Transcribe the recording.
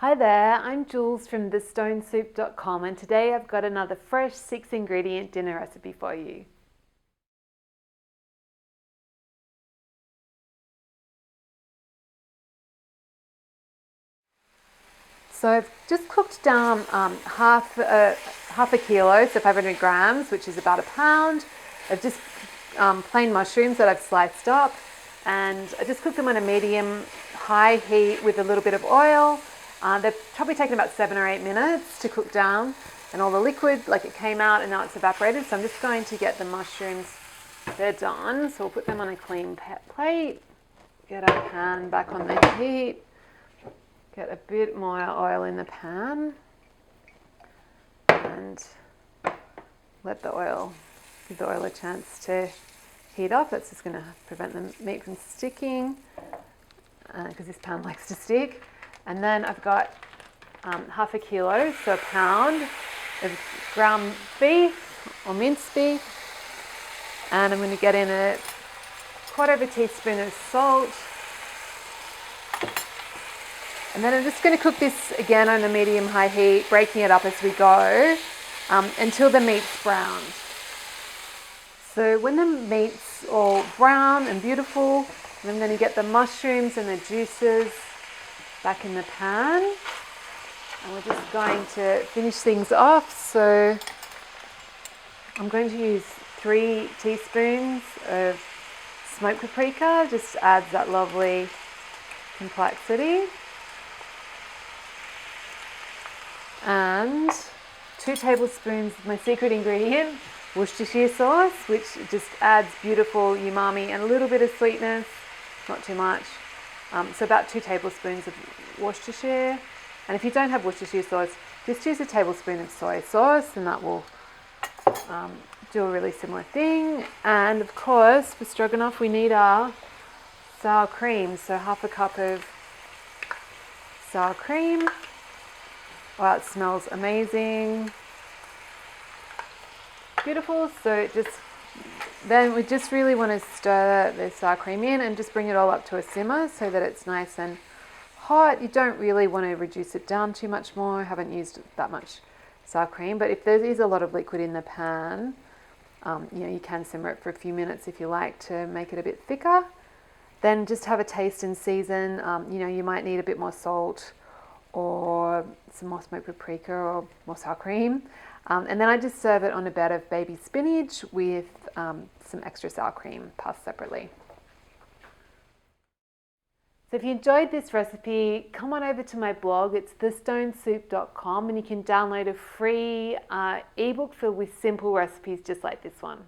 Hi there, I'm Jules from thestonesoup.com and today I've got another fresh 6-ingredient dinner recipe for you. So I've just cooked down half a kilo, so 500 grams, which is about a pound, of just plain mushrooms that I've sliced up, and I just cooked them on a medium-high heat with a little bit of oil. They've probably taken about 7 or 8 minutes to cook down, and all the liquid, like it came out and now it's evaporated. So I'm just going to get the mushrooms, they're done. So we'll put them on a clean plate, get our pan back on the heat, get a bit more oil in the pan, and let the oil, give the oil a chance to heat up. That's just going to prevent the meat from sticking, because this pan likes to stick. And then I've got half a kilo, so a pound of ground beef or minced beef. And I'm going to get in a quarter of a teaspoon of salt. And then I'm just going to cook this again on a medium-high heat, breaking it up as we go until the meat's browned. So when the meat's all brown and beautiful, I'm going to get the mushrooms and the juices back in the pan, and we're just going to finish things off. So I'm going to use 3 teaspoons of smoked paprika, just adds that lovely complexity, and 2 tablespoons of my secret ingredient, Worcestershire sauce, which just adds beautiful umami and a little bit of sweetness, not too much. So about 2 tablespoons of Worcestershire. And if you don't have Worcestershire sauce, just use a tablespoon of soy sauce and that will do a really similar thing. And of course, for stroganoff, we need our sour cream. So half a cup of sour cream. Wow, it smells amazing. Beautiful. So then we just really want to stir the sour cream in and just bring it all up to a simmer so that it's nice and hot. You don't really want to reduce it down too much more. I haven't used that much sour cream, but if there is a lot of liquid in the pan, you can simmer it for a few minutes if you like to make it a bit thicker. Then just have a taste and season. You might need a bit more salt or some more smoked paprika or more sour cream. And then I just serve it on a bed of baby spinach with some extra sour cream passed separately. So if you enjoyed this recipe, come on over to my blog. It's thestonesoup.com, and you can download a free ebook filled with simple recipes just like this one.